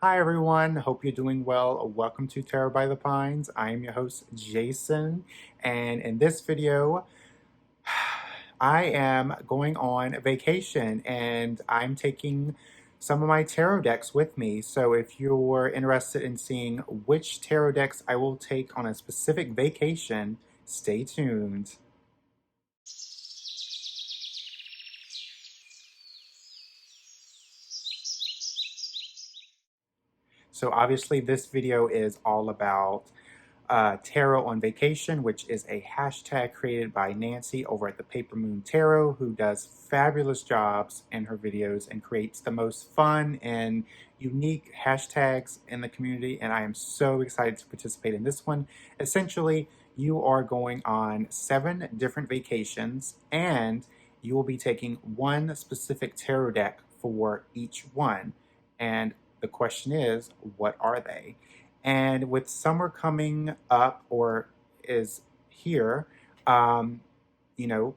Hi everyone, hope you're doing well. Welcome to Tarot by the Pines. I am your host Jason, and in this video, I am going on vacation and I'm taking some of my tarot decks with me. So if you're interested in seeing which tarot decks I will take on a specific vacation, stay tuned. So obviously this video is all about Tarot on Vacation, which is a hashtag created by Nancy over at the Paper Moon Tarot, who does fabulous jobs in her videos and creates the most fun and unique hashtags in the community. And I am so excited to participate in this one. Essentially, you are going on 7 different vacations and you will be taking one specific tarot deck for each one. And the question is, what are they? And with summer coming up or is here, um, you know,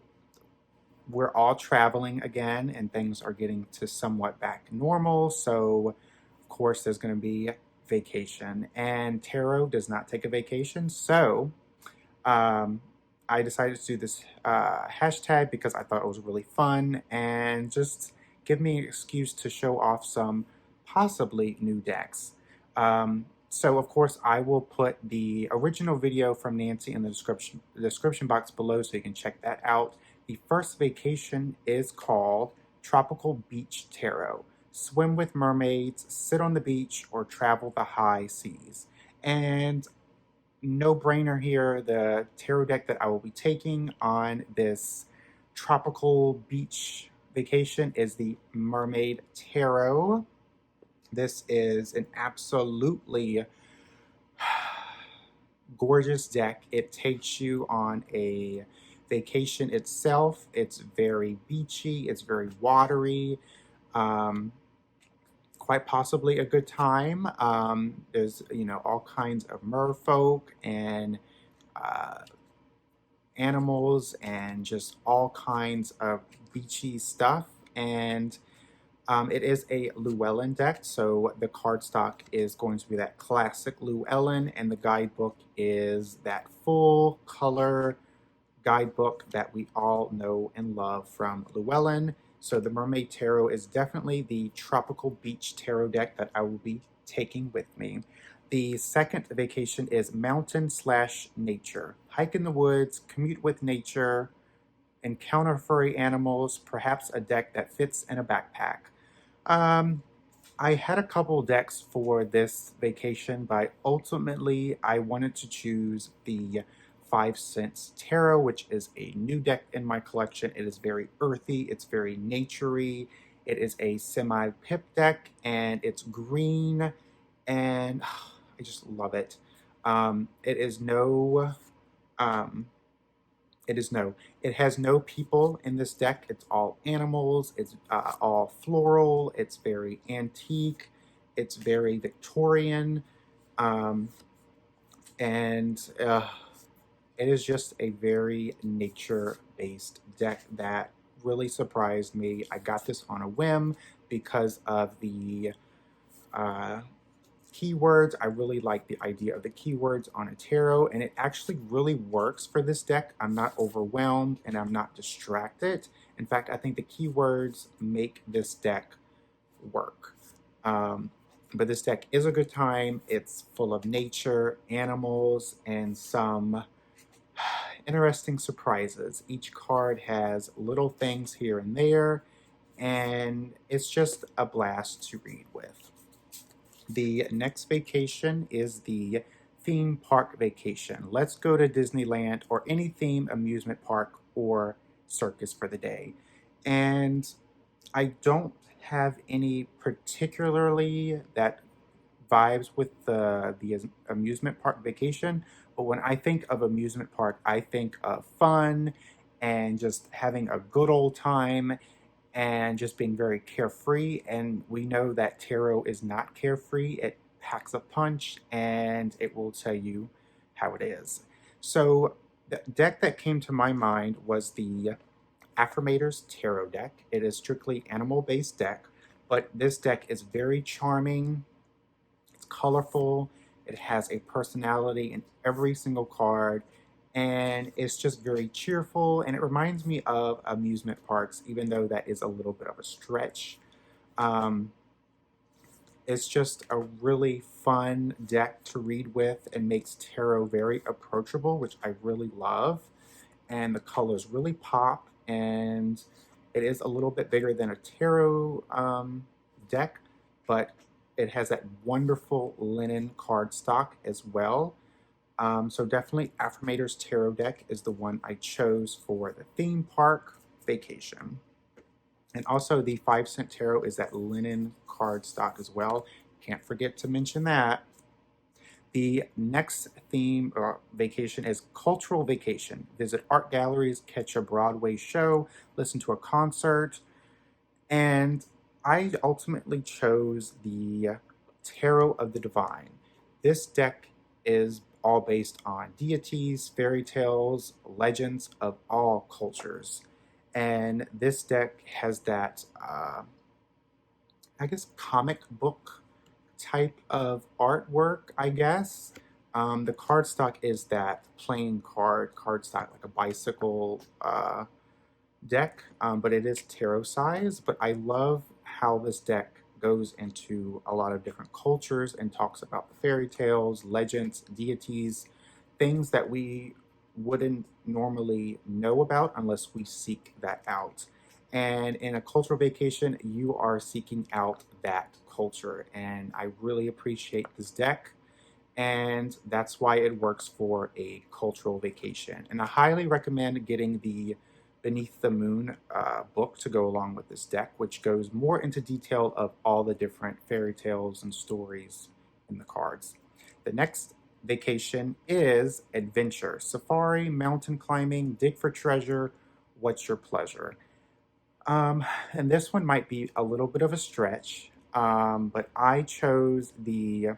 we're all traveling again and things are getting to somewhat back normal. So, of course, there's going to be vacation. And tarot does not take a vacation. So, um, I decided to do this hashtag because I thought it was really fun and just give me an excuse to show off some possibly new decks. So of course I will put the original video from Nancy in the description box below so you can check that out. The first vacation is called Tropical Beach Tarot. Swim with mermaids, sit on the beach, or travel the high seas. And no brainer here, the tarot deck that I will be taking on this tropical beach vacation is the Mermaid Tarot. This is an absolutely gorgeous deck. It takes you on a vacation itself. It's very beachy, it's very watery. Um, Quite possibly a good time. There's all kinds of merfolk and uh, animals and just all kinds of beachy stuff. And it is a Llewellyn deck, so the cardstock is going to be that classic Llewellyn, and the guidebook is that full color guidebook that we all know and love from Llewellyn. So the Mermaid Tarot is definitely the tropical beach tarot deck that I will be taking with me. The second vacation is mountain slash nature. Hike in the woods, commute with nature, encounter furry animals, perhaps a deck that fits in a backpack. Um, I had a couple decks for this vacation, but ultimately I wanted to choose the 5 Cents Tarot, which is a new deck in my collection. It is very earthy, it's very naturey. It is a semi-pip deck, and it's green, and I just love it. It is no um, it has no people in this deck. It's all animals. It's all floral. It's very antique. It's very Victorian. Um, and it is just a very nature-based deck that really surprised me. I got this on a whim because of the uh, keywords. I really like the idea of the keywords on a tarot, and it actually really works for this deck. I'm not overwhelmed and I'm not distracted. In fact, I think the keywords make this deck work. But this deck is a good time. It's full of nature, animals, and some interesting surprises. Each card has little things here and there, and it's just a blast to read with. The next vacation is the theme park vacation. Let's go to Disneyland or any theme amusement park or circus for the day. And I don't have any particularly that vibes with the amusement park vacation, but when I think of amusement park, I think of fun and just having a good old time and just being very carefree. And we know that tarot is not carefree. It packs a punch and it will tell you how it is. So the deck that came to my mind was the Affirmators Tarot deck. It is strictly animal-based deck, but this deck is very charming. colorful. It has a personality in every single card, and it's just very cheerful. And it reminds me of amusement parks, even though that is a little bit of a stretch. Um, it's just a really fun deck to read with and makes tarot very approachable, which I really love. And the colors really pop, and it is a little bit bigger than a tarot deck, but it has that wonderful linen cardstock as well. So definitely Affirmator's Tarot deck is the one I chose for the theme park vacation. And also the 5 cent tarot is that linen cardstock as well. Can't forget to mention that. The next theme or vacation is cultural vacation. Visit art galleries, catch a Broadway show, listen to a concert. And I ultimately chose the Tarot of the Divine. This deck is all based on deities, fairy tales, legends of all cultures. And this deck has that, I guess, comic book type of artwork, I guess. The cardstock is that plain cardstock, like a bicycle deck, but it is tarot size. But I love how this deck goes into a lot of different cultures and talks about the fairy tales, legends, deities, things that we wouldn't normally know about unless we seek that out. And in a cultural vacation, you are seeking out that culture. And I really appreciate this deck. And that's why it works for a cultural vacation. And I highly recommend getting the Beneath the Moon book to go along with this deck, which goes more into detail of all the different fairy tales and stories in the cards. The next vacation is adventure, safari, mountain climbing, dig for treasure, what's your pleasure? And this one might be a little bit of a stretch, but I chose the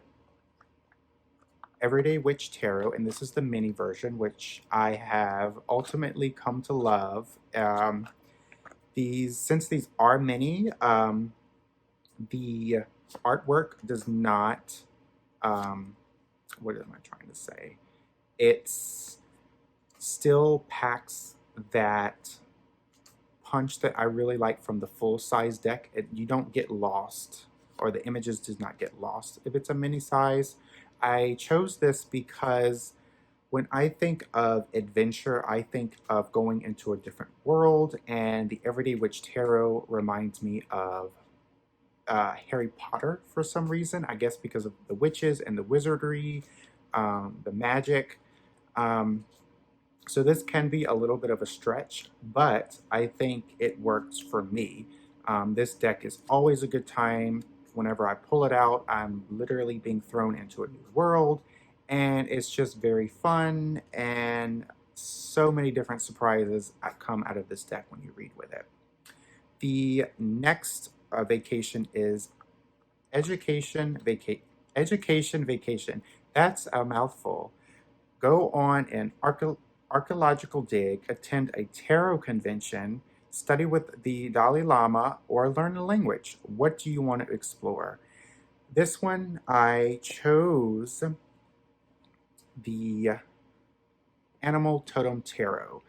Everyday Witch Tarot, and this is the mini version, which I have ultimately come to love. Since these are mini, the artwork does not. What am I trying to say? It's still packs that punch that I really like from the full size deck. You don't get lost, or the images does not get lost if it's a mini size. I chose this because when I think of adventure, I think of going into a different world, and the Everyday Witch Tarot reminds me of Harry Potter for some reason. I guess because of the witches and the wizardry, the magic. So this can be a little bit of a stretch, but I think it works for me. This deck is always a good time. Whenever I pull it out, I'm literally being thrown into a new world, and it's just very fun, and so many different surprises come out of this deck when you read with it. The next vacation is education vacation. That's a mouthful. Go on an archeological dig, attend a tarot convention, study with the Dalai Lama, or learn a language. What do you want to explore? This one, I chose the Animal Totem Tarot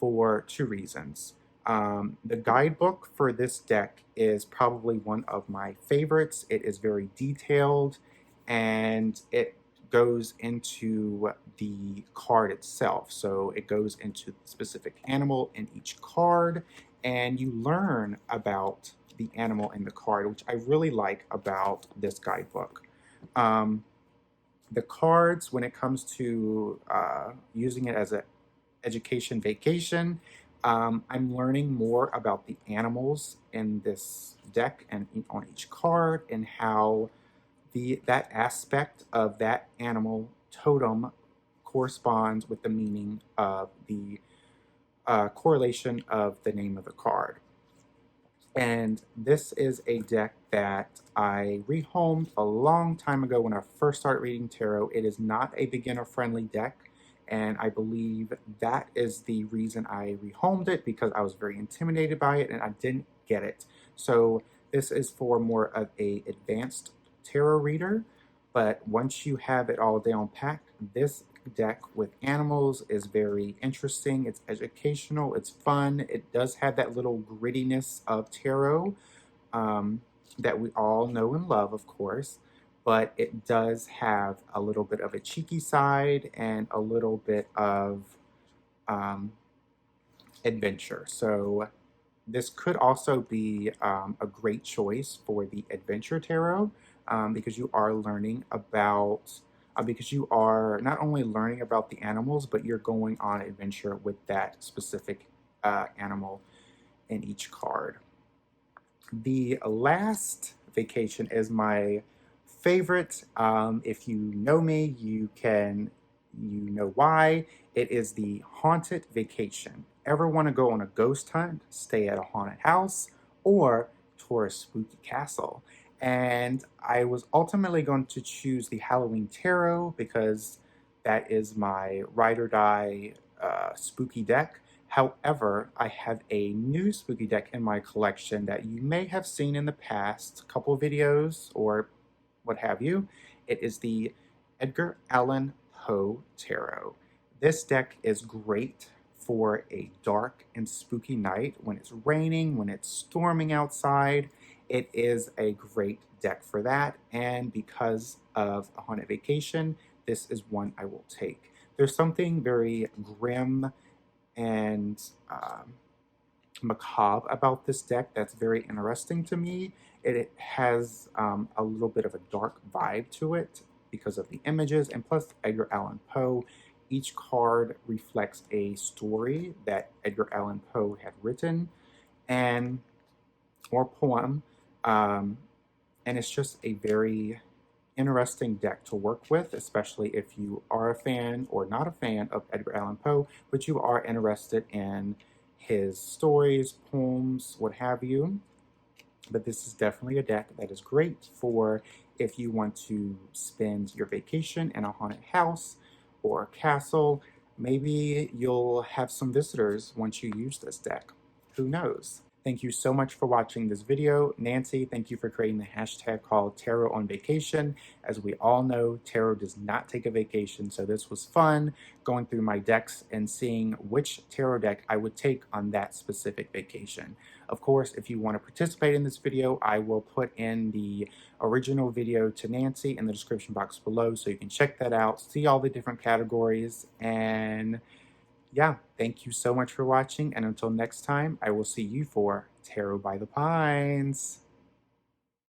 for 2 reasons. The guidebook for this deck is probably one of my favorites. It is very detailed, and it goes into the card itself. So it goes into the specific animal in each card, and you learn about the animal in the card, which I really like about this guidebook. The cards, when it comes to using it as an education vacation, I'm learning more about the animals in this deck and on each card, and how that aspect of that animal totem corresponds with the meaning of the correlation of the name of the card. And this is a deck that I rehomed a long time ago when I first started reading tarot. It is not a beginner-friendly deck, and I believe that is the reason I rehomed it, because I was very intimidated by it and I didn't get it. So this is for more of a advanced tarot reader. But once you have it all down packed, this deck with animals is very interesting. It's educational, it's fun. It does have that little grittiness of tarot um, that we all know and love, of course, but it does have a little bit of a cheeky side and a little bit of um, adventure. So this could also be a great choice for the adventure tarot because you are learning about, because you are not only learning about the animals, but you're going on adventure with that specific animal in each card. The last vacation is my favorite. If you know me, you know why. It is the haunted vacation. Ever want to go on a ghost hunt, stay at a haunted house, or tour a spooky castle? And I was ultimately going to choose the Halloween Tarot because that is my ride or die spooky deck. However, I have a new spooky deck in my collection that you may have seen in the past couple videos or what have you. It is the Edgar Allan Poe Tarot. This deck is great for a dark and spooky night when it's raining, when it's storming outside. It is a great deck for that, and because of a haunted vacation, this is one I will take. There's something very grim and macabre about this deck that's very interesting to me. It has a little bit of a dark vibe to it because of the images, and plus Edgar Allan Poe. Each card reflects a story that Edgar Allan Poe had written, and or poem, um, and it's just a very interesting deck to work with, especially if you are a fan or not a fan of Edgar Allan Poe, but you are interested in his stories, poems, what have you. But this is definitely a deck that is great for if you want to spend your vacation in a haunted house or castle. Maybe you'll have some visitors once you use this deck. Who knows? Thank you so much for watching this video. Nancy, thank you for creating the hashtag called Tarot on Vacation. As we all know, tarot does not take a vacation, so this was fun going through my decks and seeing which tarot deck I would take on that specific vacation. Of course, if you want to participate in this video, I will put in the original video to Nancy in the description box below so you can check that out, see all the different categories, and yeah, thank you so much for watching, and until next time, I will see you for Tarot by the Pines.